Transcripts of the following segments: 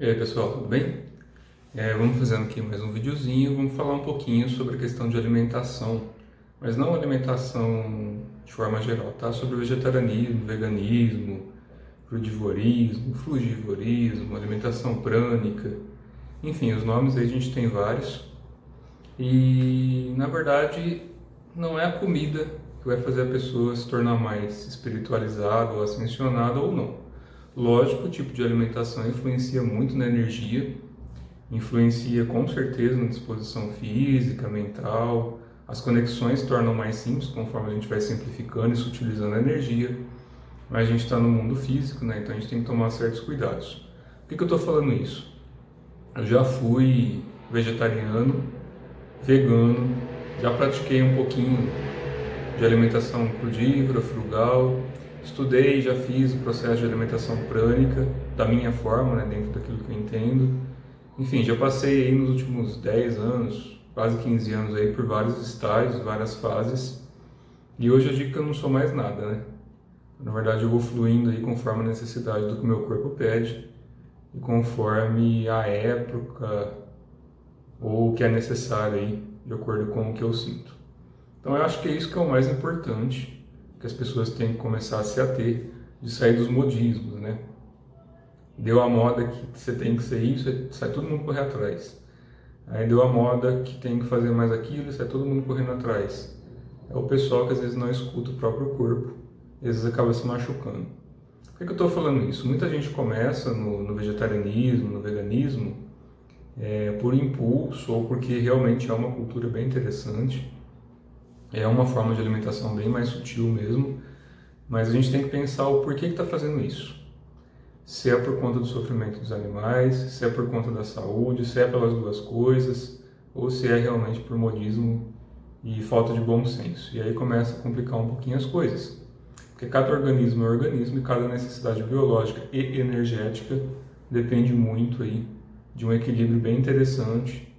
E aí pessoal, tudo bem? Vamos fazendo aqui mais um videozinho, vamos falar um pouquinho sobre a questão de alimentação, mas não alimentação de forma geral, tá? Sobre vegetarianismo, veganismo, crudivorismo, frugivorismo, alimentação prânica, enfim, os nomes aí a gente tem vários e na verdade não é a comida que vai fazer a pessoa se tornar mais espiritualizada ou ascensionada ou não. Lógico, o tipo de alimentação influencia muito na energia, influencia com certeza na disposição física, mental. As conexões se tornam mais simples conforme a gente vai simplificando e sutilizando a energia. Mas a gente está no mundo físico, né? Então a gente tem que tomar certos cuidados. Por que eu estou falando isso? Eu já fui vegetariano, vegano, já pratiquei um pouquinho de alimentação crudívora, frugal, estudei, já fiz o processo de alimentação prânica da minha forma, né, dentro daquilo que eu entendo. Enfim, já passei aí nos últimos 10 anos, quase 15 anos aí por vários estágios, várias fases. E hoje eu digo que eu não sou mais nada, né? Na verdade eu vou fluindo aí conforme a necessidade do que o meu corpo pede e conforme a época ou o que é necessário aí, de acordo com o que eu sinto. Então eu acho que é isso que é o mais importante, que as pessoas têm que começar a se ater, de sair dos modismos, né? Deu a moda que você tem que ser isso, sai todo mundo correr atrás. Aí deu a moda que tem que fazer mais aquilo, sai todo mundo correndo atrás. É o pessoal que às vezes não escuta o próprio corpo, e às vezes acaba se machucando. Por que eu estou falando isso? Muita gente começa no vegetarianismo, no veganismo, por impulso ou porque realmente é uma cultura bem interessante. É uma forma de alimentação bem mais sutil mesmo, mas a gente tem que pensar o porquê que está fazendo isso. Se é por conta do sofrimento dos animais, se é por conta da saúde, se é pelas duas coisas, ou se é realmente por modismo e falta de bom senso. E aí começa a complicar um pouquinho as coisas. Porque cada organismo é organismo e cada necessidade biológica e energética depende muito aí de um equilíbrio bem interessante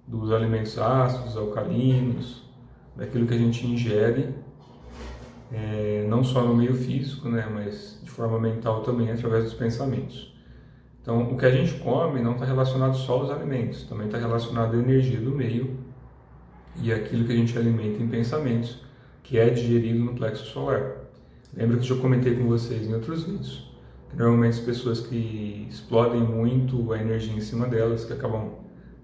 dos alimentos ácidos, alcalinos, daquilo que a gente ingere, não só no meio físico, né, mas de forma mental também, através dos pensamentos. Então, o que a gente come não está relacionado só aos alimentos, também está relacionado à energia do meio e aquilo que a gente alimenta em pensamentos, que é digerido no plexo solar. Lembra que eu já comentei com vocês em outros vídeos, que normalmente as pessoas que explodem muito a energia em cima delas, que acabam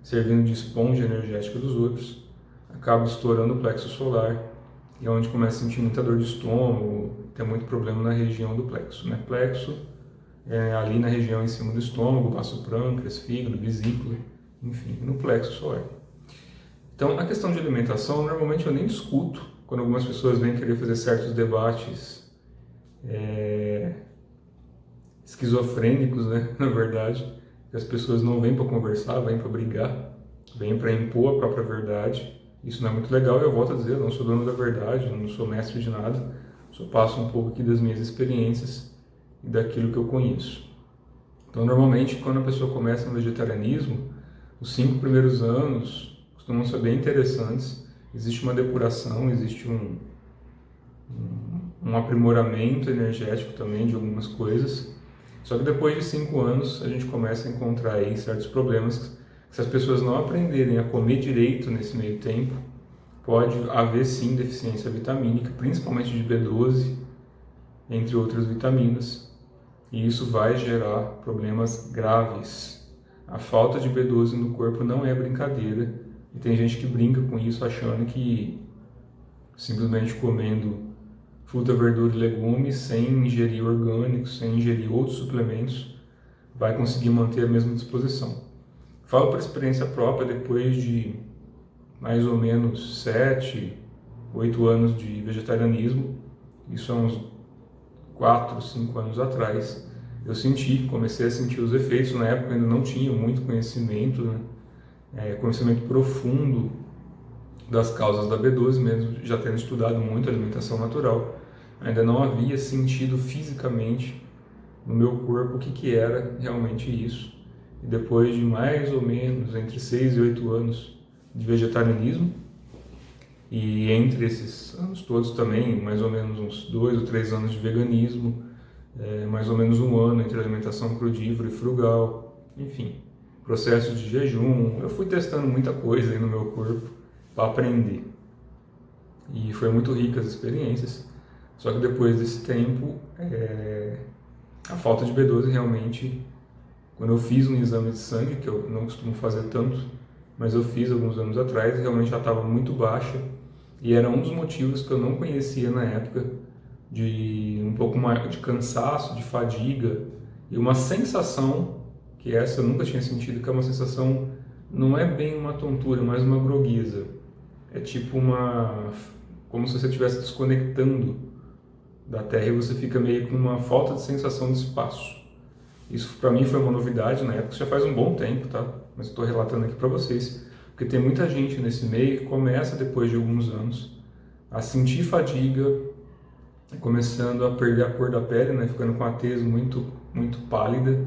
servindo de esponja energética dos outros, acabam estourando o plexo solar, e é onde começa a sentir muita dor de estômago, tem muito problema na região do plexo, né? Plexo é ali na região em cima do estômago, baço prâncreas, fígado, vesícula, enfim, no plexo solar. Então, a questão de alimentação, normalmente eu nem discuto quando algumas pessoas vêm querer fazer certos debates esquizofrênicos, né? Na verdade, que as pessoas não vêm para conversar, vêm para brigar, vêm para impor a própria verdade. Isso não é muito legal, e eu volto a dizer, eu não sou dono da verdade, eu não sou mestre de nada, só passo um pouco aqui das minhas experiências e daquilo que eu conheço. Então, normalmente, quando a pessoa começa no vegetarianismo, os 5 primeiros anos costumam ser bem interessantes. Existe uma depuração, existe um aprimoramento energético também de algumas coisas. Só que depois de 5 anos, a gente começa a encontrar aí certos problemas que se as pessoas não aprenderem a comer direito nesse meio tempo, pode haver sim deficiência vitamínica, principalmente de B12, entre outras vitaminas, e isso vai gerar problemas graves. A falta de B12 no corpo não é brincadeira, e tem gente que brinca com isso achando que simplesmente comendo fruta, verdura e legumes, sem ingerir orgânicos, sem ingerir outros suplementos, vai conseguir manter a mesma disposição. Falo por experiência própria, depois de mais ou menos 7, 8 anos de vegetarianismo, isso há uns 4, 5 anos atrás, eu comecei a sentir os efeitos. Na época eu ainda não tinha muito conhecimento, né? Conhecimento profundo das causas da B12, mesmo já tendo estudado muito alimentação natural, ainda não havia sentido fisicamente no meu corpo o que era realmente isso. E depois de mais ou menos entre 6 e 8 anos de vegetarianismo, e entre esses anos todos também, mais ou menos uns 2 ou 3 anos de veganismo, mais ou menos um ano entre alimentação crudívora e frugal, enfim, processos de jejum. Eu fui testando muita coisa aí no meu corpo para aprender. E foi muito rica as experiências. Só que depois desse tempo, a falta de B12 realmente, quando eu fiz um exame de sangue, que eu não costumo fazer tanto, mas eu fiz alguns anos atrás, realmente já estava muito baixa. E era um dos motivos que eu não conhecia na época, de um pouco mais de cansaço, de fadiga e uma sensação que essa eu nunca tinha sentido, que é uma sensação, não é bem uma tontura, mas uma grogueza. É tipo como se você estivesse desconectando da Terra e você fica meio com uma falta de sensação de espaço. Isso para mim foi uma novidade na época, já faz um bom tempo, tá? Mas estou relatando aqui para vocês, porque tem muita gente nesse meio que começa depois de alguns anos a sentir fadiga, começando a perder a cor da pele, né? Ficando com a tez muito pálida,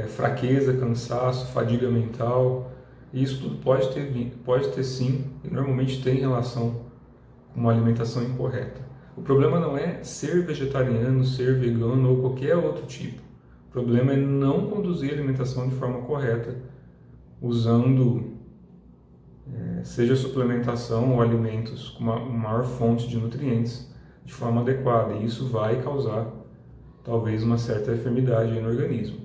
fraqueza, cansaço, fadiga mental. E isso tudo pode ter sim, e normalmente tem relação com uma alimentação incorreta. O problema não é ser vegetariano, ser vegano ou qualquer outro tipo. O problema é não conduzir a alimentação de forma correta, usando seja suplementação ou alimentos com uma maior fonte de nutrientes de forma adequada. E isso vai causar talvez uma certa enfermidade no organismo.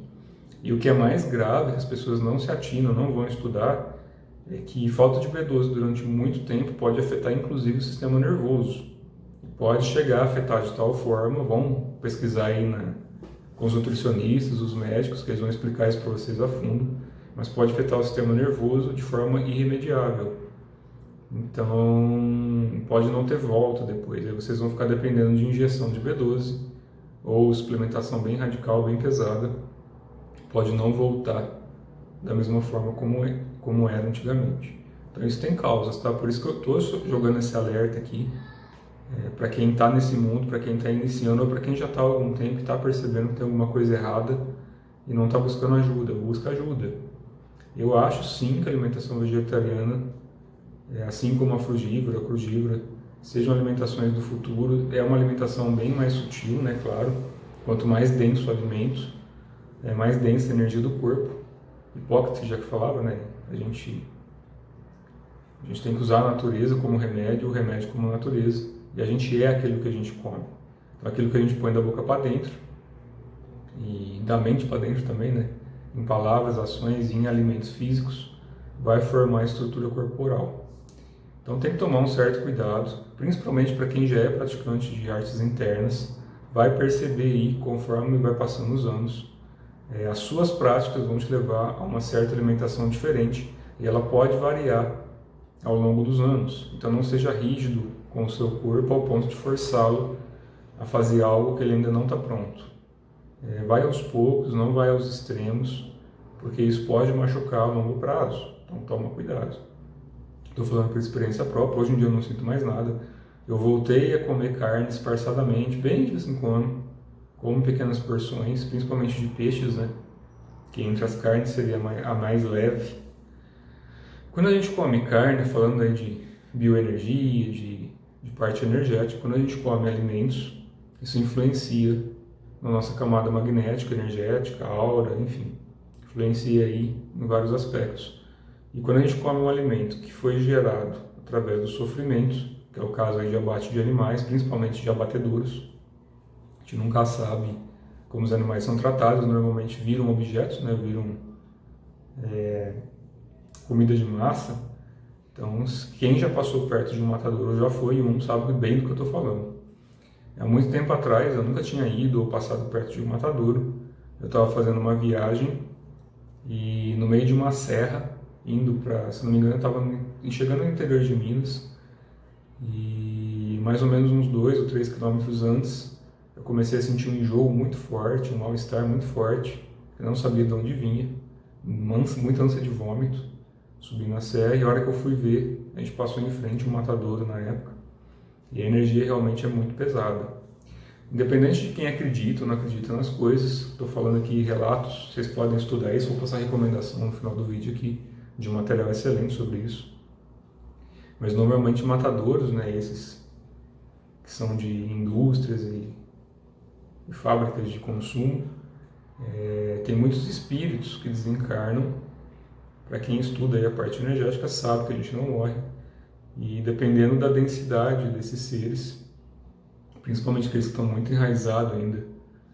E o que é mais grave, que as pessoas não se atinam, não vão estudar, é que falta de B12 durante muito tempo pode afetar inclusive o sistema nervoso. Pode chegar a afetar de tal forma, vão pesquisar aí com os nutricionistas, os médicos, que eles vão explicar isso para vocês a fundo, mas pode afetar o sistema nervoso de forma irremediável. Então, pode não ter volta depois, aí vocês vão ficar dependendo de injeção de B12 ou suplementação bem radical, bem pesada, pode não voltar da mesma forma como era antigamente. Então isso tem causas, tá? Por isso que eu estou jogando esse alerta aqui, para quem está nesse mundo, para quem está iniciando ou para quem já está há algum tempo e está percebendo que tem alguma coisa errada e não está buscando ajuda, busca ajuda. Eu acho sim que a alimentação vegetariana, assim como a frugívora, a crugívora, sejam alimentações do futuro. É uma alimentação bem mais sutil, né? Claro, quanto mais denso o alimento, mais densa a energia do corpo. Hipócrates já que falava, né? A gente tem que usar a natureza como remédio, o remédio como natureza. E a gente é aquilo que a gente come. Então, aquilo que a gente põe da boca para dentro e da mente para dentro também, né? Em palavras, ações e em alimentos físicos, vai formar a estrutura corporal. Então tem que tomar um certo cuidado, principalmente para quem já é praticante de artes internas, vai perceber aí, conforme vai passando os anos, as suas práticas vão te levar a uma certa alimentação diferente e ela pode variar ao longo dos anos. Então não seja rígido com o seu corpo ao ponto de forçá-lo a fazer algo que ele ainda não está pronto. Vai aos poucos, não vai aos extremos, porque isso pode machucar a longo prazo. Então toma cuidado. Estou falando por experiência própria, hoje em dia eu não sinto mais nada. Eu voltei a comer carne esparçadamente, bem de vez em quando, como pequenas porções, principalmente de peixes, né? Que entre as carnes seria a mais leve. Quando a gente come carne, falando aí de bioenergia, de parte energética, quando a gente come alimentos, isso influencia na nossa camada magnética, energética, aura, enfim, influencia aí em vários aspectos. E quando a gente come um alimento que foi gerado através do sofrimento, que é o caso aí de abate de animais, principalmente de abatedouros, a gente nunca sabe como os animais são tratados, normalmente viram objetos, né, viram comida de massa. Então, quem já passou perto de um matadouro, já foi um, sabe bem do que eu estou falando. Há muito tempo atrás, eu nunca tinha ido ou passado perto de um matadouro. Eu estava fazendo uma viagem e no meio de uma serra, indo para, se não me engano, eu estava chegando no interior de Minas e mais ou menos uns 2 ou 3 quilômetros antes, eu comecei a sentir um enjoo muito forte, um mal-estar muito forte. Eu não sabia de onde vinha, muita ânsia de vômito, subindo a serra, e a hora que eu fui ver, a gente passou em frente um matadouro na época, e a energia realmente é muito pesada. Independente de quem acredita ou não acredita nas coisas, estou falando aqui relatos, vocês podem estudar isso, vou passar recomendação no final do vídeo aqui, de um material excelente sobre isso. Mas normalmente matadouros, né, esses que são de indústrias e fábricas de consumo, Tem muitos espíritos que desencarnam. Para quem estuda aí a parte energética sabe que a gente não morre. E dependendo da densidade desses seres, principalmente aqueles que estão muito enraizados ainda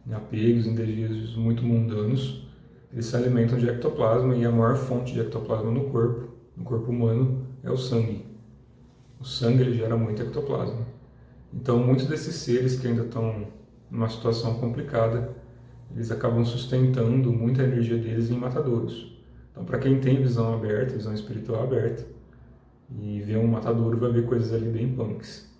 em apegos, em desejos muito mundanos, eles se alimentam de ectoplasma, e a maior fonte de ectoplasma no corpo humano, é o sangue. O sangue ele gera muito ectoplasma. Então, muitos desses seres que ainda estão numa situação complicada, eles acabam sustentando muita energia deles em matadouros. Então, para quem tem visão aberta, visão espiritual aberta, e vê um matadouro, vai ver coisas ali bem punks.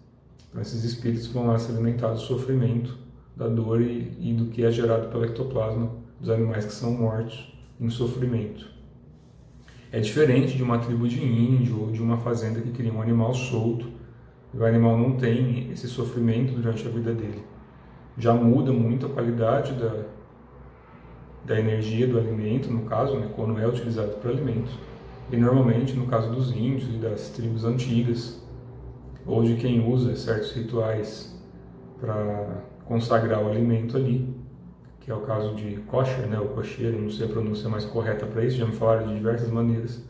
Então, esses espíritos vão lá se alimentar do sofrimento, da dor e do que é gerado pelo ectoplasma dos animais que são mortos em sofrimento. É diferente de uma tribo de índio ou de uma fazenda que cria um animal solto, e o animal não tem esse sofrimento durante a vida dele. Já muda muito a qualidade da energia do alimento, no caso, né, quando é utilizado para alimento. E normalmente, no caso dos índios e das tribos antigas, ou de quem usa certos rituais para consagrar o alimento ali, que é o caso de kosher, né, ou cocheiro, não sei a pronúncia mais correta para isso, já me falaram de diversas maneiras.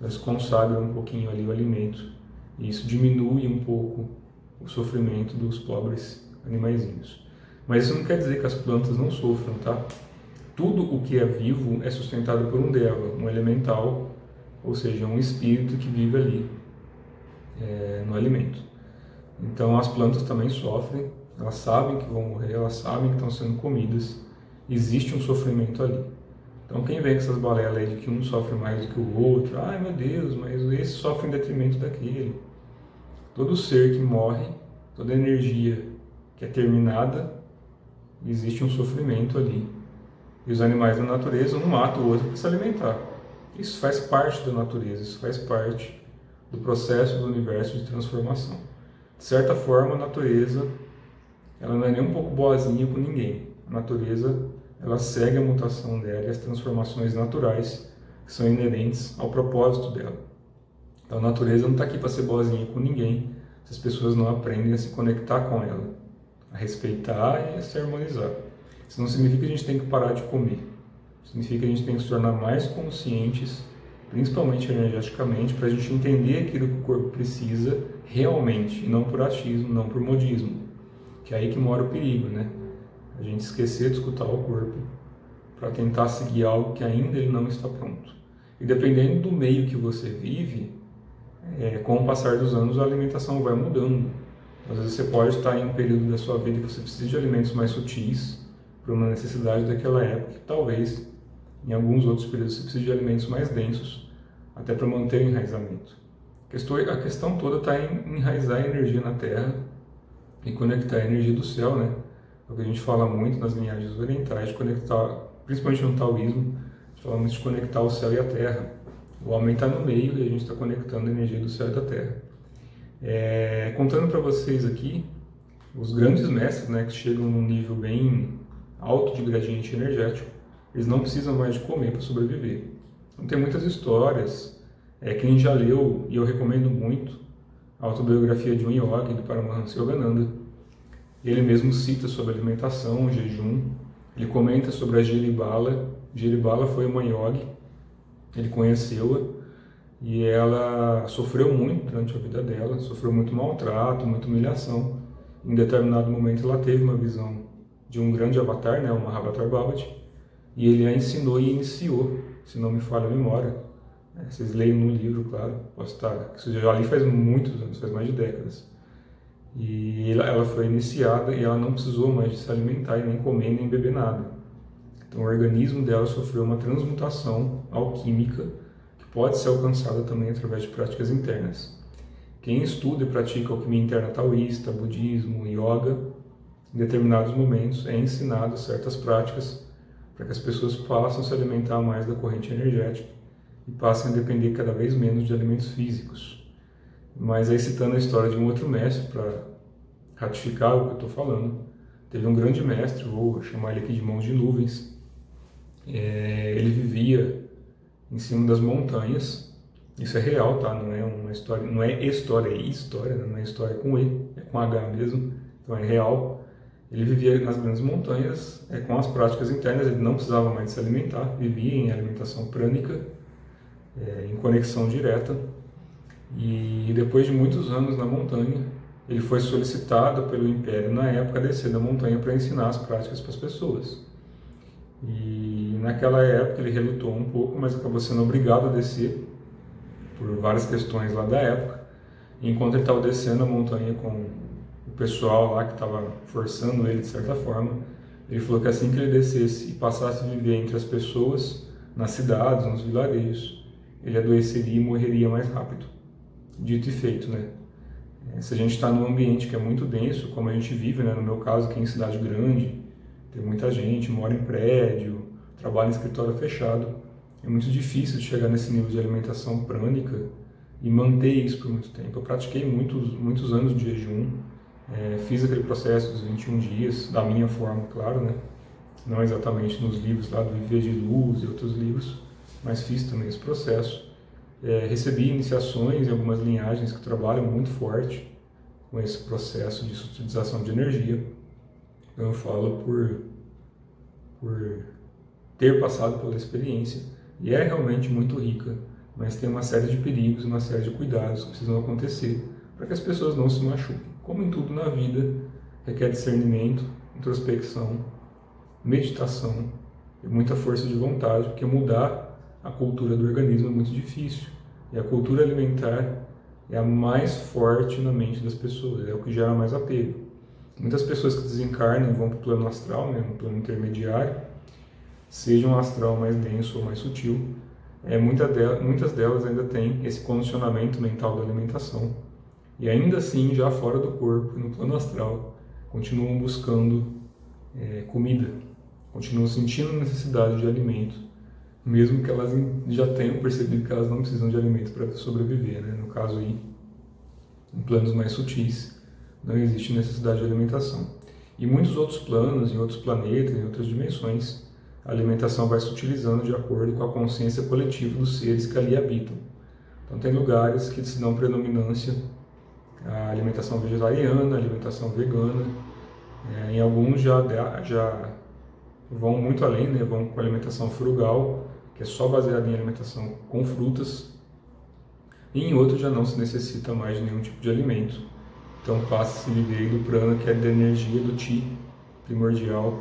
Eles consagram um pouquinho ali o alimento, e isso diminui um pouco o sofrimento dos pobres animaizinhos. Mas isso não quer dizer que as plantas não sofram, tá? Tudo o que é vivo é sustentado por um deva, um elemental, ou seja, um espírito que vive ali no alimento. Então as plantas também sofrem, elas sabem que vão morrer, elas sabem que estão sendo comidas, existe um sofrimento ali. Então quem vem com essas balelas aí de que um sofre mais do que o outro, ai meu Deus, mas esse sofre em detrimento daquele. Todo ser que morre, toda energia que é terminada, existe um sofrimento ali. E os animais da natureza um matam o outro para se alimentar. Isso faz parte da natureza, isso faz parte do processo do universo de transformação. De certa forma, a natureza ela não é nem um pouco boazinha com ninguém. A natureza ela segue a mutação dela e as transformações naturais que são inerentes ao propósito dela. Então, a natureza não está aqui para ser boazinha com ninguém se as pessoas não aprendem a se conectar com ela, a respeitar e a se harmonizar. Isso não significa que a gente tem que parar de comer. Significa que a gente tem que se tornar mais conscientes, principalmente energeticamente, para a gente entender aquilo que o corpo precisa realmente, e não por achismo, não por modismo. Que é aí que mora o perigo, né? A gente esquecer de escutar o corpo para tentar seguir algo que ainda ele não está pronto. E dependendo do meio que você vive, com o passar dos anos a alimentação vai mudando. Às vezes você pode estar em um período da sua vida que você precisa de alimentos mais sutis, por uma necessidade daquela época, que talvez em alguns outros períodos você precise de alimentos mais densos, até para manter o enraizamento. A questão toda está em enraizar a energia na Terra e conectar a energia do céu, né? É o que a gente fala muito nas linhagens orientais, de conectar, principalmente no taoísmo, a gente fala muito de conectar o céu e a Terra. O homem está no meio e a gente está conectando a energia do céu e da Terra. Contando para vocês aqui, os grandes mestres, né, que chegam num nível bem alto de gradiente energético, eles não precisam mais de comer para sobreviver. Então tem muitas histórias, quem já leu, e eu recomendo muito, a autobiografia de um yogi, do Paramahansa Yogananda. Ele mesmo cita sobre alimentação, jejum, ele comenta sobre a Jiribala. Jiribala foi uma yogi, ele conheceu-a, e ela sofreu muito durante a vida dela, sofreu muito maltrato, muita humilhação. Em determinado momento ela teve uma visão de um grande avatar, né, o Mahavatar Babaji, e ele a ensinou e iniciou, se não me falha a memória. Vocês leiam no livro, claro, posso estar, isso já li faz muitos anos, faz mais de décadas. E ela foi iniciada e ela não precisou mais de se alimentar e nem comer nem beber nada. Então o organismo dela sofreu uma transmutação alquímica que pode ser alcançada também através de práticas internas. Quem estuda e pratica alquimia interna taoísta, budismo, yoga, em determinados momentos é ensinado certas práticas para que as pessoas possam se alimentar mais da corrente energética e passem a depender cada vez menos de alimentos físicos. Mas aí, citando a história de um outro mestre, para ratificar o que eu estou falando, teve um grande mestre, vou chamar ele aqui de Mãos de Nuvens. Ele vivia em cima das montanhas. Isso é real, tá? Não é uma história, não é história, é história, né? Não é história com E, é com H mesmo, então é real. Ele vivia nas grandes montanhas, com as práticas internas, ele não precisava mais se alimentar, vivia em alimentação prânica, em conexão direta. E depois de muitos anos na montanha, ele foi solicitado pelo Império na época a descer da montanha para ensinar as práticas para as pessoas. E naquela época ele relutou um pouco, mas acabou sendo obrigado a descer por várias questões lá da época. E enquanto ele estava descendo a montanha com o pessoal lá que estava forçando ele de certa forma, ele falou que assim que ele descesse e passasse a viver entre as pessoas, nas cidades, nos vilarejos, ele adoeceria e morreria mais rápido. Dito e feito, né? Se a gente está num ambiente que é muito denso, como a gente vive, né? No meu caso aqui em cidade grande, tem muita gente, mora em prédio, trabalha em escritório fechado, é muito difícil de chegar nesse nível de alimentação prânica e manter isso por muito tempo. Eu pratiquei muitos anos de jejum, fiz aquele processo dos 21 dias, da minha forma, claro, né? Não exatamente nos livros lá do Viver de Luz e outros livros, mas fiz também esse processo. Recebi iniciações em algumas linhagens que trabalham muito forte com esse processo de utilização de energia. Então eu falo por ter passado pela experiência, e é realmente muito rica, mas tem uma série de perigos, uma série de cuidados que precisam acontecer para que as pessoas não se machuquem. Como em tudo na vida, requer discernimento, introspecção, meditação e muita força de vontade, porque mudar a cultura do organismo é muito difícil. E a cultura alimentar é a mais forte na mente das pessoas, é o que gera mais apego. Muitas pessoas que desencarnam e vão para o plano astral, né, um plano intermediário, seja um astral mais denso ou mais sutil, muitas delas ainda têm esse condicionamento mental da alimentação. E ainda assim, já fora do corpo, no plano astral, continuam buscando comida, continuam sentindo necessidade de alimento, mesmo que elas já tenham percebido que elas não precisam de alimento para sobreviver, né? No caso aí, em planos mais sutis, não existe necessidade de alimentação. E muitos outros planos, em outros planetas, em outras dimensões, a alimentação vai se utilizando de acordo com a consciência coletiva dos seres que ali habitam. Então tem lugares que se dão predominância à alimentação vegetariana, à alimentação vegana, em alguns já vão muito além, né? Vão com a alimentação frugal, que é só baseada em alimentação com frutas, e em outros já não se necessita mais de nenhum tipo de alimento. Então passa-se a viver do prana, que é da energia do Chi primordial,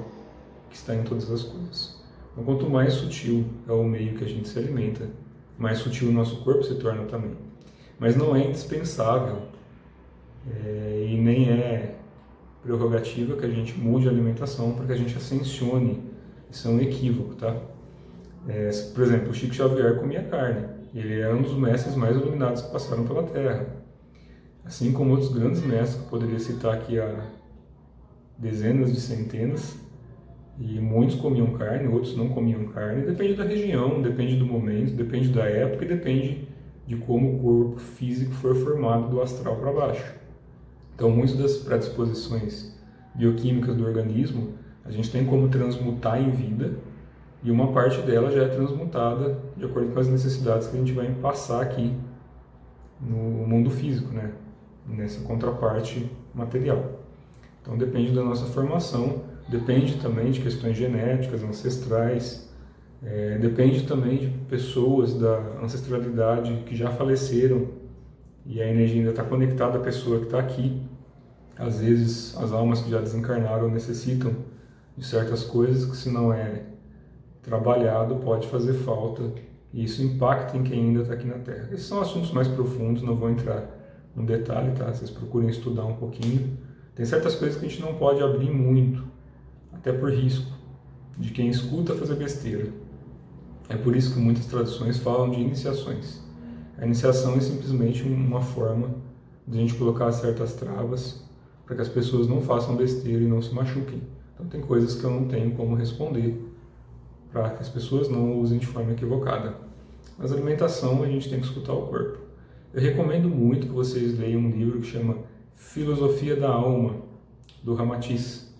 que está em todas as coisas. Então quanto mais sutil é o meio que a gente se alimenta, mais sutil o nosso corpo se torna também. Mas não é indispensável e nem é prerrogativa que a gente mude a alimentação para que a gente ascensione. Isso é um equívoco, tá? Por exemplo, o Chico Xavier comia carne, e ele é um dos mestres mais iluminados que passaram pela Terra. Assim como outros grandes mestres, que eu poderia citar aqui há dezenas de centenas, e muitos comiam carne, outros não comiam carne. Depende da região, depende do momento, depende da época e depende de como o corpo físico for formado do astral para baixo. Então, muitas das predisposições bioquímicas do organismo, a gente tem como transmutar em vida, e uma parte dela já é transmutada de acordo com as necessidades que a gente vai passar aqui no mundo físico, né? Nessa contraparte material. Então depende da nossa formação, depende também de questões genéticas, ancestrais, depende também de pessoas da ancestralidade que já faleceram e a energia ainda está conectada à pessoa que está aqui. Às vezes as almas que já desencarnaram necessitam de certas coisas que, se não é trabalhado, pode fazer falta, e isso impacta em quem ainda está aqui na Terra. Esses são assuntos mais profundos, não vou entrar no detalhe, tá? Vocês procurem estudar um pouquinho. Tem certas coisas que a gente não pode abrir muito, até por risco de quem escuta fazer besteira. É por isso que muitas tradições falam de iniciações. A iniciação é simplesmente uma forma de a gente colocar certas travas para que as pessoas não façam besteira e não se machuquem. Então tem coisas que eu não tenho como responder para que as pessoas não usem de forma equivocada. Mas a alimentação, a gente tem que escutar o corpo. Eu recomendo muito que vocês leiam um livro que chama Filosofia da Alma, do Ramatiz.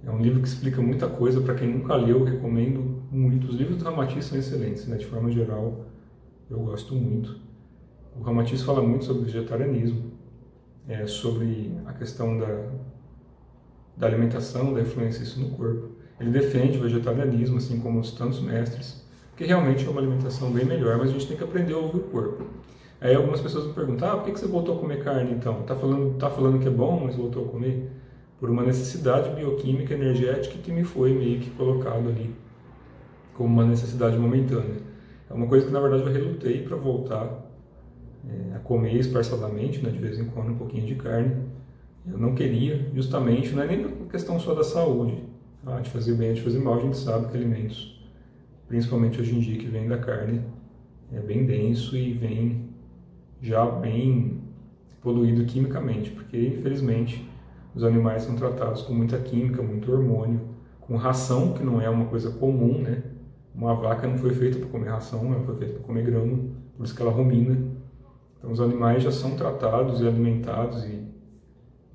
É um livro que explica muita coisa. Para quem nunca leu, eu recomendo muito. Os livros do Ramatiz são excelentes, né? De forma geral, eu gosto muito. O Ramatiz fala muito sobre vegetarianismo, sobre a questão da alimentação, da influência disso no corpo. Ele defende o vegetarianismo, assim como os tantos mestres, que realmente é uma alimentação bem melhor, mas a gente tem que aprender a ouvir o corpo. Aí algumas pessoas me perguntam, por que você voltou a comer carne então? Tá falando que é bom, mas voltou a comer? Por uma necessidade bioquímica, energética que me foi meio que colocado ali como uma necessidade momentânea. É uma coisa que na verdade eu relutei para voltar a comer esparçadamente, né, de vez em quando um pouquinho de carne. Eu não queria, justamente, não é nem uma questão só da saúde, de fazer bem ou de fazer mal. A gente sabe que alimentos, principalmente hoje em dia, que vem da carne, é bem denso e vem já bem poluído quimicamente, porque infelizmente os animais são tratados com muita química, muito hormônio, com ração, que não é uma coisa comum, né? Uma vaca não foi feita para comer ração, ela foi feita para comer grão, por isso que ela rumina. Então os animais já são tratados e alimentados e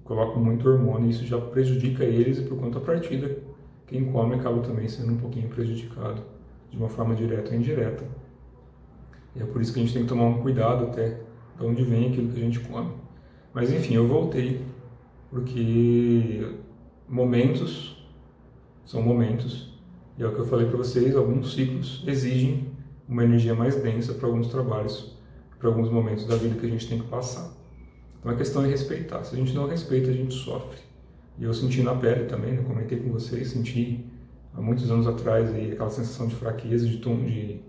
colocam muito hormônio, e isso já prejudica eles, e por contrapartida, quem come acaba também sendo um pouquinho prejudicado, de uma forma direta ou indireta. E é por isso que a gente tem que tomar um cuidado até de onde vem aquilo que a gente come. Mas enfim, eu voltei, porque momentos são momentos, e é o que eu falei para vocês, alguns ciclos exigem uma energia mais densa para alguns trabalhos, para alguns momentos da vida que a gente tem que passar. Então a questão é respeitar. Se a gente não respeita, a gente sofre. E eu senti na pele também, eu comentei com vocês, senti há muitos anos atrás aí, aquela sensação de fraqueza, de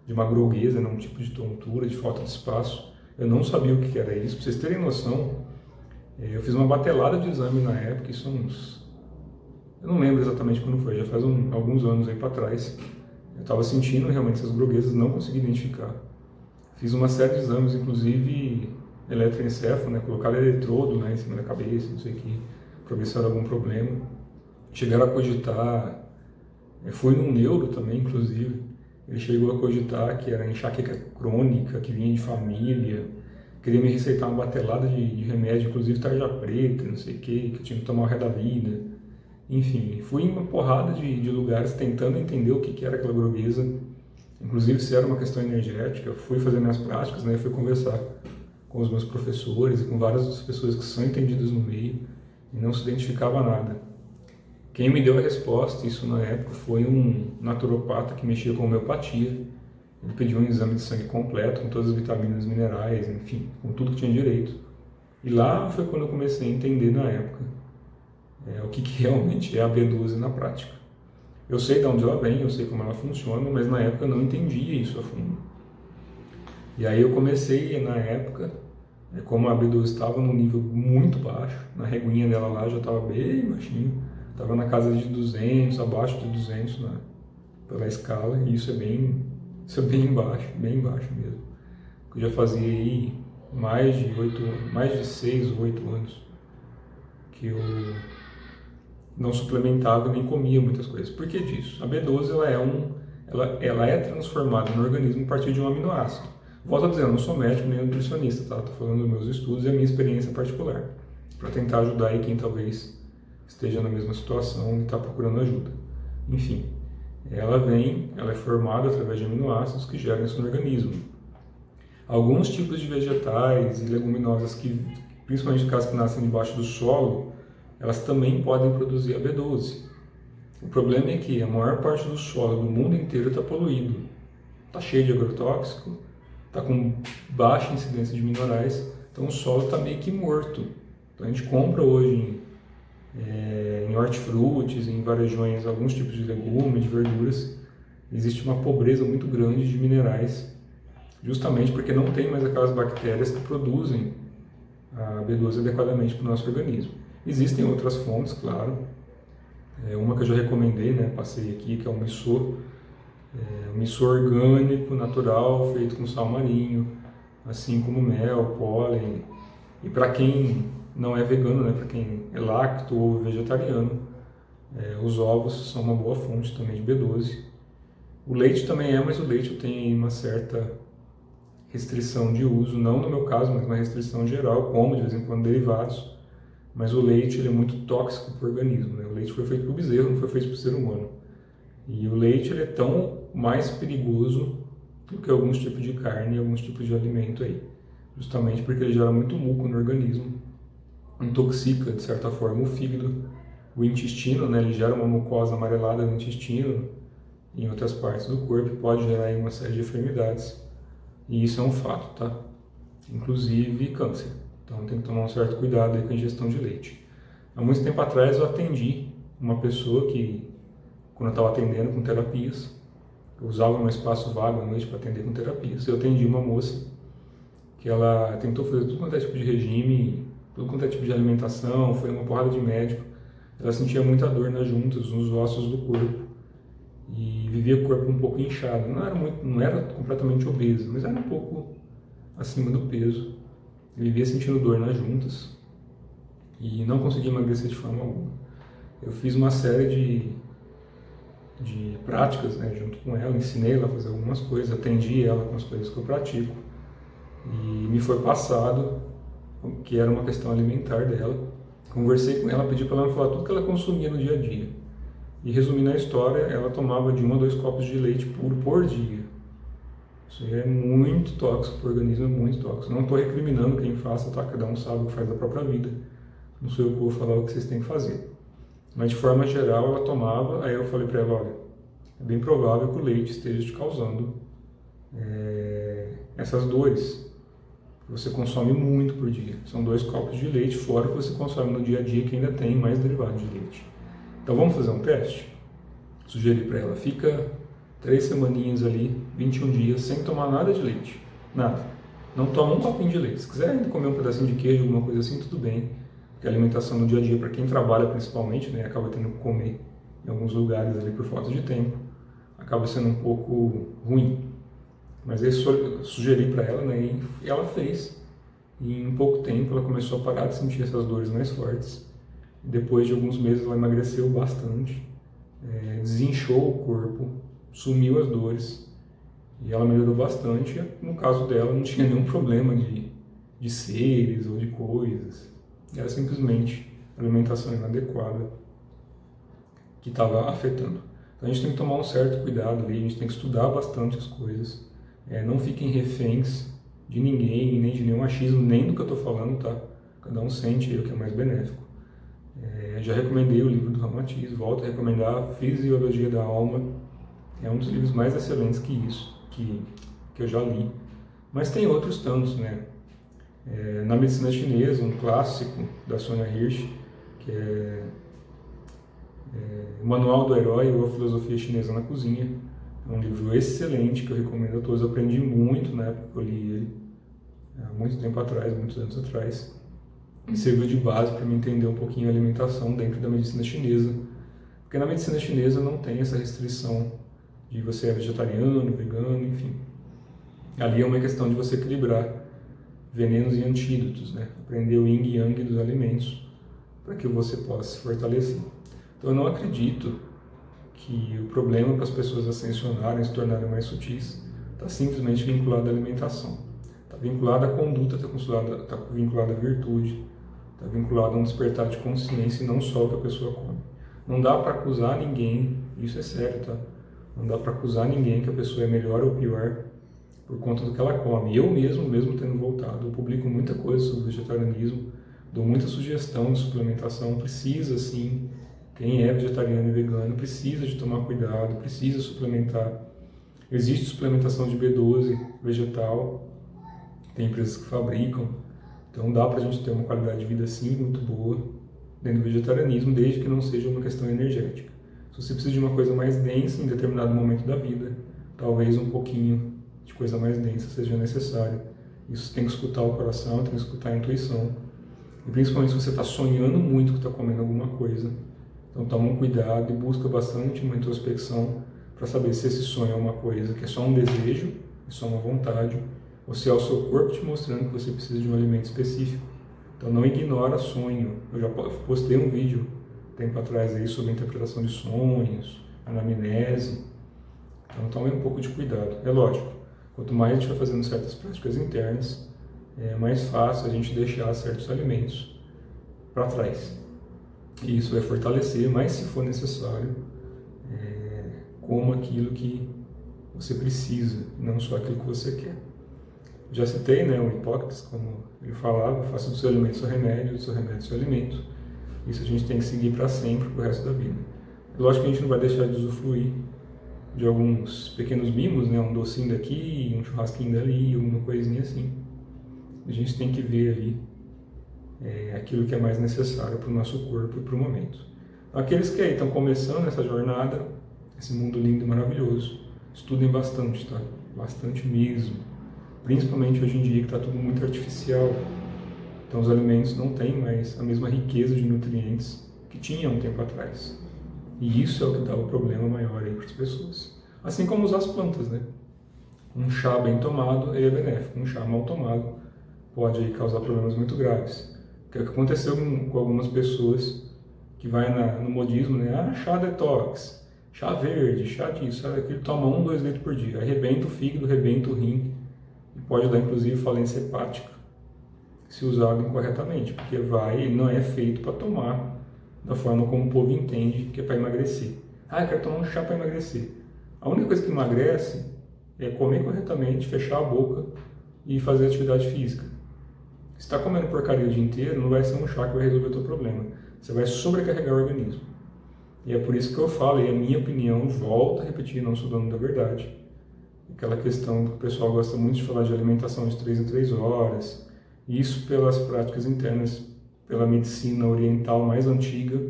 uma grogueza, um tipo de tontura, de falta de espaço. Eu não sabia o que era isso. Para vocês terem noção, eu fiz uma batelada de exame na época, isso uns... Eu não lembro exatamente quando foi, já faz alguns anos aí para trás. Eu estava sentindo realmente essas groguezas, não consegui identificar. Fiz uma série de exames, inclusive eletroencefalo, né, colocar eletrodo, né, em cima da cabeça, não sei o que, para ver se era algum problema. Chegaram a cogitar, fui num neuro também, inclusive, ele chegou a cogitar que era enxaqueca crônica, que vinha de família, queria me receitar uma batelada de remédio, inclusive tarja preta, não sei o que eu tinha que tomar o resto da vida. Enfim, fui em uma porrada de lugares tentando entender o que era aquela grogueza, inclusive se era uma questão energética. Eu fui fazer minhas práticas, né, fui conversar com os meus professores e com várias outras pessoas que são entendidas no meio, e não se identificava nada. Quem me deu a resposta, isso na época, foi um naturopata que mexia com homeopatia. Ele pediu um exame de sangue completo, com todas as vitaminas, minerais, enfim, com tudo que tinha direito. E lá foi quando eu comecei a entender na época o que realmente é a B12 na prática. Eu sei de onde ela vem, eu sei como ela funciona, mas na época eu não entendia isso a fundo. E aí eu comecei, na época, como a B12 estava num nível muito baixo, na reguinha dela lá já estava bem baixinho, estava na casa de 200, abaixo de 200 pela escala, e isso é bem baixo mesmo. Eu já fazia aí mais de 6 ou 8 anos que eu não suplementava nem comia muitas coisas. Por que disso? A B12 ela é transformada no organismo a partir de um aminoácido. Volto a dizer, eu não sou médico nem nutricionista, tá? Estou falando dos meus estudos e a minha experiência particular, para tentar ajudar aí quem talvez esteja na mesma situação e está procurando ajuda. Enfim, ela é formada através de aminoácidos que geram isso no organismo. Alguns tipos de vegetais e leguminosas, principalmente aquelas que nascem debaixo do solo, elas também podem produzir a B12. O problema é que a maior parte do solo do mundo inteiro está poluído, está cheio de agrotóxico, está com baixa incidência de minerais, então o solo está meio que morto. Então a gente compra hoje em hortifrutis, em varejões, alguns tipos de legumes, de verduras, existe uma pobreza muito grande de minerais, justamente porque não tem mais aquelas bactérias que produzem a B12 adequadamente para o nosso organismo. Existem outras fontes, claro, uma que eu já recomendei, né, passei aqui, que é o miso, um miso orgânico, natural, feito com sal marinho, assim como mel, pólen. E para quem não é vegano, né, para quem é lacto ou vegetariano, os ovos são uma boa fonte também de B12. O leite também mas o leite eu tenho uma certa restrição de uso, não no meu caso, mas uma restrição geral, como de vez em quando derivados, mas o leite ele é muito tóxico para o organismo, né? O leite foi feito para o bezerro, não foi feito para o ser humano. E o leite ele é tão mais perigoso do que alguns tipos de carne e alguns tipos de alimento aí, justamente porque ele gera muito muco no organismo, intoxica de certa forma o fígado o intestino, né, ele gera uma mucosa amarelada no intestino e em outras partes do corpo, pode gerar aí uma série de enfermidades. E isso é um fato, tá? Inclusive câncer. Então tem que tomar um certo cuidado aí com a ingestão de leite. Há muito tempo atrás eu atendi uma pessoa que, quando eu estava atendendo com terapias, eu usava um espaço vago à noite para atender com terapias. Eu atendi uma moça que ela tentou fazer tudo quanto é tipo de regime, tudo quanto é tipo de alimentação, foi uma porrada de médico. Ela sentia muita dor nas juntas, nos ossos do corpo e vivia com o corpo um pouco inchado. Não era completamente obesa, mas era um pouco acima do peso. Vivia sentindo dor nas juntas e não conseguia emagrecer de forma alguma. Eu fiz uma série de práticas, né, junto com ela, ensinei ela a fazer algumas coisas, atendi ela com as coisas que eu pratico e me foi passado que era uma questão alimentar dela. Conversei com ela, pedi para ela me falar tudo que ela consumia no dia a dia. E resumindo a história, ela tomava de 1 a 2 copos de leite puro por dia. Isso aí é muito tóxico para o organismo, é muito tóxico. Não estou recriminando quem faça, tá? Cada um sabe o que faz da própria vida. Não sou eu que vou falar o que vocês têm que fazer. Mas de forma geral ela tomava, aí eu falei para ela, olha, é bem provável que o leite esteja te causando essas dores. Você consome muito por dia. São 2 copos de leite, fora o que você consome no dia a dia, que ainda tem mais derivados de leite. Então vamos fazer um teste? Sugeri para ela, fica 3 semaninhas ali, 21 dias, sem tomar nada de leite. Nada. Não toma um copinho de leite. Se quiser ainda comer um pedacinho de queijo, alguma coisa assim, tudo bem. Porque a alimentação no dia a dia, para quem trabalha principalmente, né, acaba tendo que comer em alguns lugares ali por falta de tempo, acaba sendo um pouco ruim. Mas eu sugeri para ela, né, e ela fez. E em pouco tempo ela começou a parar de sentir essas dores mais fortes. Depois de alguns meses ela emagreceu bastante, desinchou o corpo, sumiu as dores e ela melhorou bastante. No caso dela não tinha nenhum problema de seres ou de coisas. Era simplesmente alimentação inadequada que estava afetando. Então a gente tem que tomar um certo cuidado ali, a gente tem que estudar bastante as coisas. Não fiquem reféns de ninguém, nem de nenhum achismo, nem do que eu estou falando, tá? Cada um sente aí o que é mais benéfico. Já recomendei o livro do Ramatiz, volto a recomendar Fisiologia da Alma. É um dos livros mais excelentes que isso, que eu já li. Mas tem outros tantos, né? Na medicina chinesa, um clássico da Sonia Hirsch, que é O Manual do Herói ou a Filosofia Chinesa na Cozinha. É um livro excelente que eu recomendo a todos. Eu aprendi muito na época que eu li ele, há muito tempo atrás, muitos anos atrás. E serviu de base para me entender um pouquinho a alimentação dentro da medicina chinesa. Porque na medicina chinesa não tem essa restrição de você é vegetariano, vegano, enfim. Ali é uma questão de você equilibrar venenos e antídotos, né? Aprender o yin e yang dos alimentos para que você possa se fortalecer. Então eu não acredito que o problema para as pessoas ascensionarem, se tornarem mais sutis, está simplesmente vinculado à alimentação. Está vinculado à conduta, está vinculado à virtude, está vinculado a um despertar de consciência e não só o que a pessoa come. Não dá para acusar ninguém, isso é sério, tá? Não dá para acusar ninguém que a pessoa é melhor ou pior por conta do que ela come. Eu mesmo tendo voltado, eu publico muita coisa sobre vegetarianismo, dou muita sugestão de suplementação, precisa sim, quem é vegetariano e vegano precisa de tomar cuidado, precisa suplementar. Existe suplementação de B12 vegetal, tem empresas que fabricam, então dá para a gente ter uma qualidade de vida sim muito boa dentro do vegetarianismo, desde que não seja uma questão energética. Se você precisa de uma coisa mais densa em determinado momento da vida, talvez um pouquinho de coisa mais densa seja necessário. Isso tem que escutar o coração, tem que escutar a intuição. E principalmente se você está sonhando muito que está comendo alguma coisa. Então toma um cuidado e busca bastante uma introspecção para saber se esse sonho é uma coisa que é só um desejo, é só uma vontade, ou se é o seu corpo te mostrando que você precisa de um alimento específico. Então não ignora sonho. Eu já postei um vídeo tempo atrás aí sobre a interpretação de sonhos, anamnese. Então tome um pouco de cuidado. É lógico, quanto mais a gente vai fazendo certas práticas internas, é mais fácil a gente deixar certos alimentos para trás. E isso vai fortalecer, mas se for necessário, coma aquilo que você precisa, não só aquilo que você quer. Já citei, né, o Hipócrates, como ele falava, faça do seu alimento seu remédio, do seu remédio seu alimento. Isso a gente tem que seguir para sempre, pro resto da vida. Lógico que a gente não vai deixar de usufruir de alguns pequenos mimos, né? Um docinho daqui, um churrasquinho dali, alguma coisinha assim. A gente tem que ver ali aquilo que é mais necessário para o nosso corpo e para o momento. Aqueles que aí estão começando essa jornada, esse mundo lindo e maravilhoso, estudem bastante, tá? Bastante mesmo. Principalmente hoje em dia que está tudo muito artificial. Então os alimentos não têm mais a mesma riqueza de nutrientes que tinham um tempo atrás. E isso é o que dá o problema maior aí para as pessoas. Assim como usar as plantas, né? Um chá bem tomado é benéfico, um chá mal tomado pode aí causar problemas muito graves. O que aconteceu com algumas pessoas que vai no modismo, né? Ah, chá detox, chá verde, chá disso, chá daquilo, toma 1, 2 litros por dia. Arrebenta o fígado, arrebenta o rim e pode dar inclusive falência hepática se usado incorretamente, porque não é feito para tomar da forma como o povo entende que é para emagrecer. Ah, eu quero tomar um chá para emagrecer. A única coisa que emagrece é comer corretamente, fechar a boca e fazer atividade física. Se está comendo porcaria o dia inteiro, não vai ser um chá que vai resolver o teu problema. Você vai sobrecarregar o organismo. E é por isso que eu falo, e a minha opinião, volto a repetir, não sou dono da verdade. Aquela questão que o pessoal gosta muito de falar de alimentação de 3 em 3 horas. Isso pelas práticas internas, pela medicina oriental mais antiga.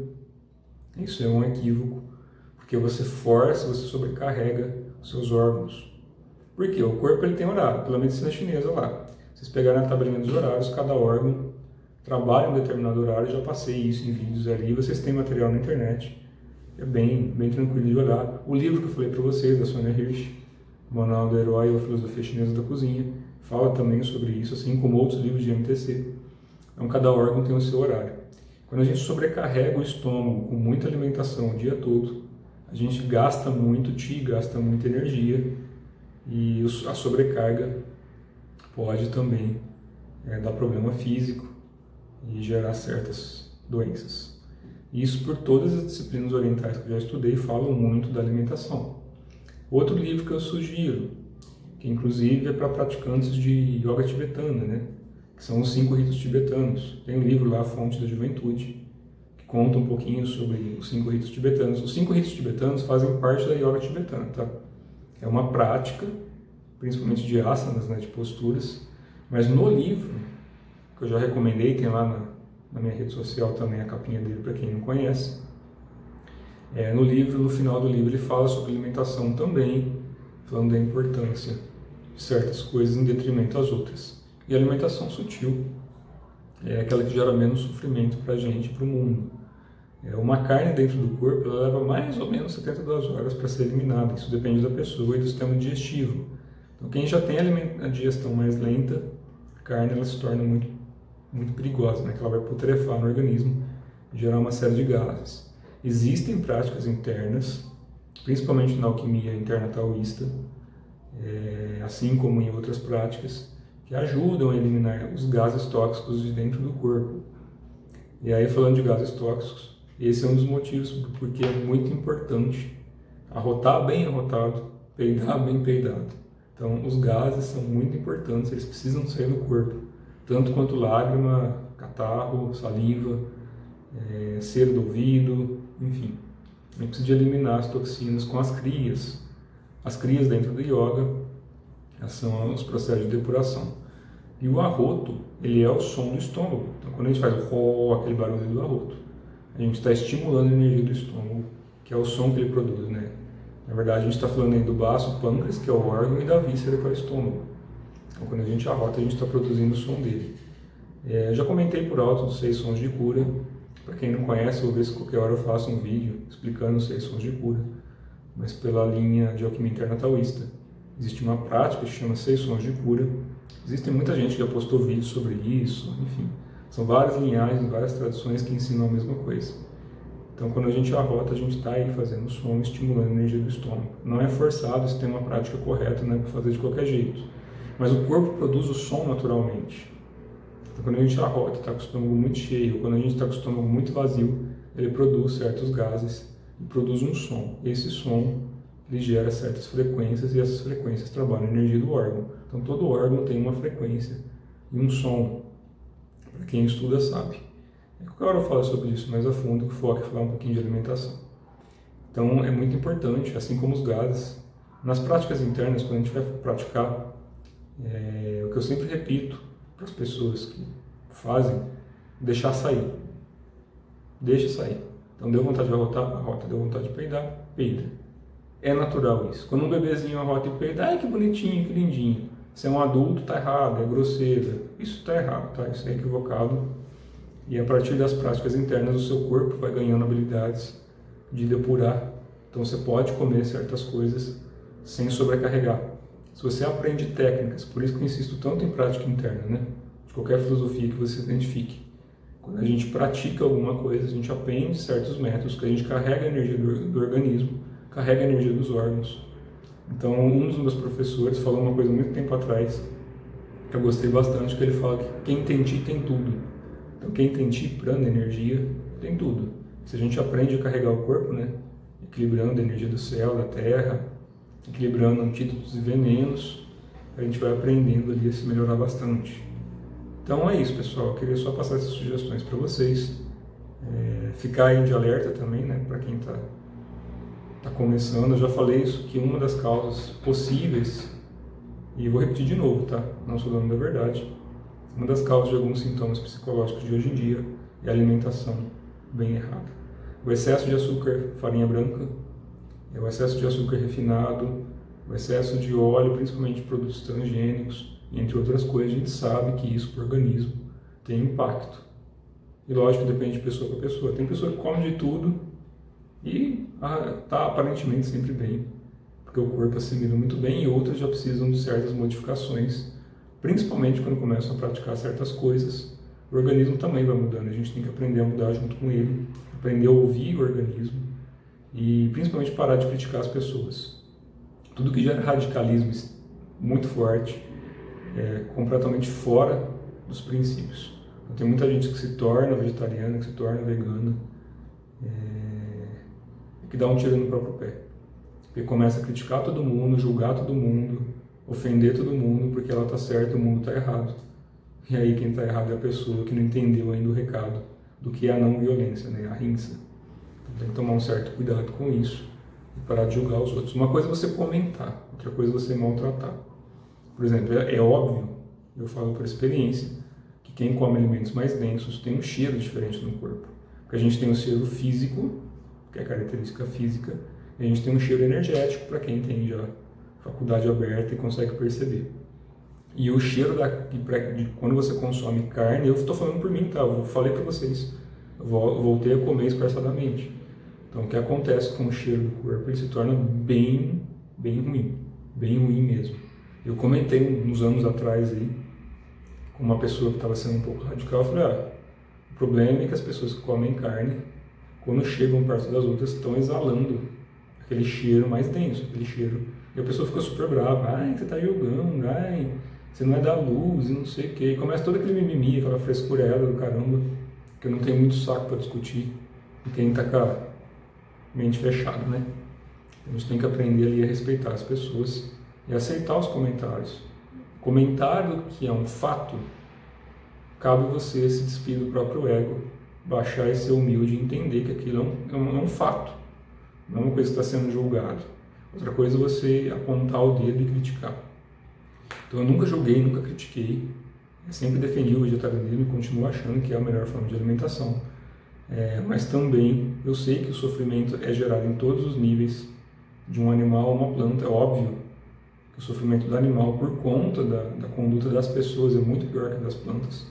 Isso é um equívoco, porque você força, você sobrecarrega os seus órgãos. Por quê? O corpo ele tem horário, pela medicina chinesa lá. Vocês pegaram a tabelinha dos horários, cada órgão trabalha em um determinado horário, já passei isso em vídeos ali, vocês têm material na internet, é bem tranquilo de olhar. O livro que eu falei para vocês, da Sonia Hirsch, Manual do Herói ou a Filosofia Chinesa da Cozinha, fala também sobre isso, assim como outros livros de MTC. Então cada órgão tem o seu horário. Quando a gente sobrecarrega o estômago com muita alimentação o dia todo, a gente gasta muito chi, gasta muita energia, e a sobrecarga pode também dar problema físico e gerar certas doenças. Isso por todas as disciplinas orientais que eu já estudei falam muito da alimentação. Outro livro que eu sugiro, que inclusive é para praticantes de yoga tibetana, né? Que são os 5 ritos tibetanos. Tem um livro lá, A Fonte da Juventude, que conta um pouquinho sobre os 5 ritos tibetanos. Os 5 ritos tibetanos fazem parte da yoga tibetana, tá? É uma prática, principalmente de asanas, né, de posturas, mas no livro, que eu já recomendei, tem lá na minha rede social também a capinha dele para quem não conhece, no livro, no final do livro, ele fala sobre alimentação também, falando da importância de certas coisas em detrimento às outras. E a alimentação sutil é aquela que gera menos sofrimento para a gente e para o mundo. Uma carne dentro do corpo ela leva mais ou menos 72 horas para ser eliminada. Isso depende da pessoa e do sistema digestivo. Então, quem já tem a digestão mais lenta, a carne ela se torna muito perigosa, né? Que ela vai putrefar no organismo e gerar uma série de gases. Existem práticas internas, principalmente na alquimia interna taoísta, assim como em outras práticas, que ajudam a eliminar os gases tóxicos de dentro do corpo. E aí, falando de gases tóxicos, esse é um dos motivos porque é muito importante arrotar bem arrotado, peidar bem peidado. Então, os gases são muito importantes, eles precisam sair do corpo, tanto quanto lágrima, catarro, saliva, cera do ouvido, enfim. A gente precisa de eliminar as toxinas com as crias. As crias dentro do yoga são os processos de depuração. E o arroto, ele é o som do estômago. Então, quando a gente faz o ró, aquele barulho do arroto, a gente está estimulando a energia do estômago, que é o som que ele produz, né? Na verdade, a gente está falando aí do baço, pâncreas, que é o órgão, e da víscera, que é o estômago. Então, quando a gente arrota, a gente está produzindo o som dele. Eu já comentei por alto dos 6 sons de cura. Para quem não conhece, vou ver se qualquer hora eu faço um vídeo explicando os 6 sons de cura. Mas pela linha de alquimia interna taoísta, existe uma prática que se chama 6 sons de cura. Existe muita gente que já postou vídeos sobre isso, enfim. São várias linhagens, várias tradições que ensinam a mesma coisa. Então, quando a gente arrota, a gente está aí fazendo som, estimulando a energia do estômago. Não é forçado, se tem uma prática correta, não é para fazer de qualquer jeito. Mas o corpo produz o som naturalmente. Então, quando a gente arrota, está com o estômago muito cheio, quando a gente está com o estômago muito vazio, ele produz certos gases e produz um som. Esse som ele gera certas frequências e essas frequências trabalham a energia do órgão. Então, todo órgão tem uma frequência e um som. Para quem estuda sabe. Qualquer hora eu falo sobre isso mais a fundo, que foca em falar um pouquinho de alimentação. Então é muito importante, assim como os gases, nas práticas internas, quando a gente vai praticar, o que eu sempre repito para as pessoas que fazem, deixar sair. Deixa sair. Então deu vontade de arrotar, deu vontade de peidar, peida. É natural isso. Quando um bebezinho arrota e peida, ai que bonitinho, que lindinho. Se é um adulto, tá errado, é grosseiro. Isso tá errado, tá? Isso é equivocado. E a partir das práticas internas, o seu corpo vai ganhando habilidades de depurar. Então você pode comer certas coisas sem sobrecarregar. Se você aprende técnicas, por isso que eu insisto tanto em prática interna, né? De qualquer filosofia que você identifique. Quando a gente pratica alguma coisa, a gente aprende certos métodos, que a gente carrega a energia do organismo, carrega a energia dos órgãos. Então, um dos meus professores falou uma coisa muito tempo atrás, que eu gostei bastante, que ele fala que quem tem ti tem tudo. Então, quem tem ti, prana, energia, tem tudo. Se a gente aprende a carregar o corpo, né, equilibrando a energia do céu, da terra, equilibrando antídotos e venenos, a gente vai aprendendo ali a se melhorar bastante. Então é isso, pessoal. Eu queria só passar essas sugestões para vocês. Ficar aí de alerta também, né, para quem está começando. Eu já falei isso, que uma das causas possíveis, e vou repetir de novo, tá? Não sou dono da verdade. Uma das causas de alguns sintomas psicológicos de hoje em dia é a alimentação bem errada. O excesso de açúcar, farinha branca, o excesso de açúcar refinado, o excesso de óleo, principalmente produtos transgênicos, entre outras coisas, a gente sabe que isso para o organismo tem impacto. E lógico, depende de pessoa para pessoa. Tem pessoa que come de tudo e está aparentemente sempre bem, porque o corpo assimila muito bem, e outras já precisam de certas modificações, principalmente quando começam a praticar certas coisas. O organismo também vai mudando, a gente tem que aprender a mudar junto com ele, aprender a ouvir o organismo e principalmente parar de criticar as pessoas. Tudo que gera radicalismo muito forte, completamente fora dos princípios. Então, tem muita gente que se torna vegetariana, que se torna vegana, que dá um tiro no próprio pé. Porque começa a criticar todo mundo, julgar todo mundo, ofender todo mundo, porque ela está certa e o mundo está errado. E aí quem está errado é a pessoa que não entendeu ainda o recado do que é a não violência, né? A rinça. Então tem que tomar um certo cuidado com isso e parar de julgar os outros. Uma coisa é você comentar, outra coisa é você maltratar. Por exemplo, é óbvio, eu falo por experiência, que quem come alimentos mais densos tem um cheiro diferente no corpo. Porque a gente tem um cheiro físico, que é a característica física, e a gente tem um cheiro energético, para quem tem já faculdade aberta e consegue perceber. E o cheiro de quando você consome carne, eu estou falando por mim, tá? Eu falei para vocês, eu voltei a comer esparçadamente. Então, o que acontece com o cheiro do corpo, ele se torna bem ruim mesmo. Eu comentei uns anos atrás aí, com uma pessoa que estava sendo um pouco radical, eu falei, o problema é que as pessoas que comem carne, quando chegam perto das outras, estão exalando aquele cheiro mais denso, aquele cheiro. E a pessoa fica super brava, você está julgando, você não é da luz e não sei o quê. E começa todo aquele mimimi, aquela frescurela do caramba, que eu não tenho muito saco para discutir, e quem está com a mente fechada, né? A gente tem que aprender ali a respeitar as pessoas e aceitar os comentários. Comentário que é um fato, cabe você se despir do próprio ego, baixar e ser humilde e entender que aquilo é um fato, não é uma coisa que está sendo julgado. Outra coisa é você apontar o dedo e criticar. Então eu nunca julguei, nunca critiquei, eu sempre defendi o vegetarianismo e continuo achando que é a melhor forma de alimentação. Mas também eu sei que o sofrimento é gerado em todos os níveis, de um animal a uma planta. É óbvio que o sofrimento do animal, por conta da conduta das pessoas, é muito pior que das plantas.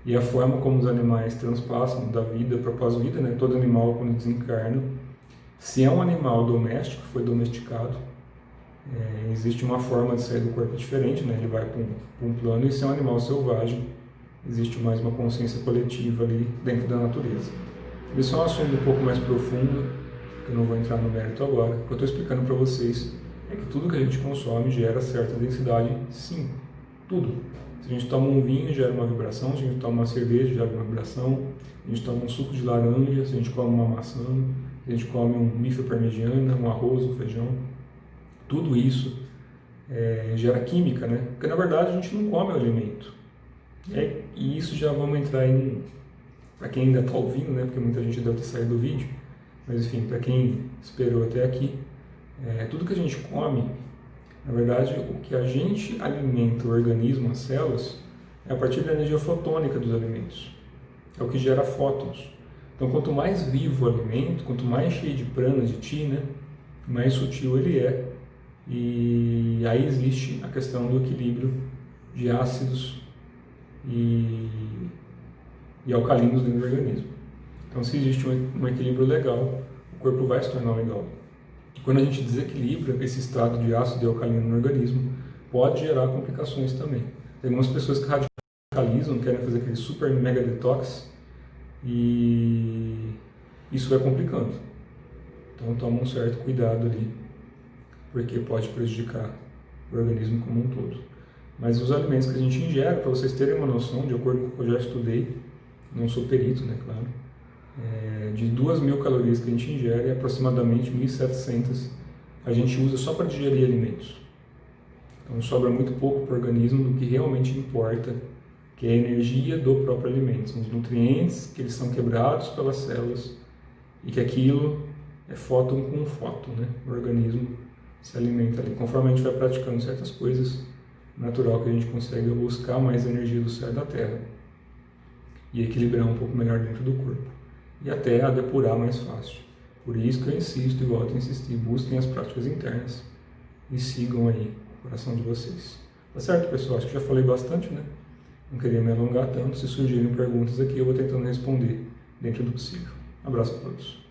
E a forma como os animais transpassam da vida para pós-vida, né? Todo animal, quando desencarna, se é um animal doméstico, foi domesticado, existe uma forma de sair do corpo diferente, né? Ele vai para um plano, e se é um animal selvagem, existe mais uma consciência coletiva ali dentro da natureza. Isso é um assunto um pouco mais profundo, que eu não vou entrar no mérito agora. O que eu estou explicando para vocês é que tudo que a gente consome gera certa densidade, sim, tudo. Se a gente toma um vinho, gera uma vibração, se a gente toma uma cerveja, gera uma vibração, se a gente toma um suco de laranja, se a gente come uma maçã, se a gente come um bife à parmegiana, um arroz, um feijão, tudo isso gera química, né? Porque na verdade a gente não come o alimento. E isso já vamos entrar em para quem ainda está ouvindo, né, porque muita gente deve ter saído do vídeo, mas enfim, para quem esperou até aqui, tudo que a gente come, na verdade, o que a gente alimenta o organismo, as células, é a partir da energia fotônica dos alimentos. É o que gera fótons. Então, quanto mais vivo o alimento, quanto mais cheio de prana, de ti, né, mais sutil ele é. E aí existe a questão do equilíbrio de ácidos e alcalinos dentro do organismo. Então, se existe um equilíbrio legal, o corpo vai se tornar legal. E quando a gente desequilibra esse estado de ácido e alcalino no organismo, pode gerar complicações também. Tem algumas pessoas que radicalizam, querem fazer aquele super mega detox, e isso vai complicando. Então toma um certo cuidado ali, porque pode prejudicar o organismo como um todo. Mas os alimentos que a gente ingere, para vocês terem uma noção, de acordo com o que eu já estudei, não sou perito, né, claro, de 2.000 calorias que a gente ingere, aproximadamente 1.700 a gente usa só para digerir alimentos. Então sobra muito pouco para o organismo do que realmente importa, que é a energia do próprio alimento. São os nutrientes que eles são quebrados pelas células e que aquilo é fóton com fóton, né? O organismo se alimenta ali. Conforme a gente vai praticando certas coisas, natural que a gente consiga buscar mais energia do céu e da terra e equilibrar um pouco melhor dentro do corpo. E até a depurar mais fácil. Por isso que eu insisto e volto a insistir, busquem as práticas internas e sigam aí o coração de vocês. Tá certo, pessoal? Acho que já falei bastante, né? Não queria me alongar tanto. Se surgirem perguntas aqui, eu vou tentando responder dentro do possível. Abraço a todos.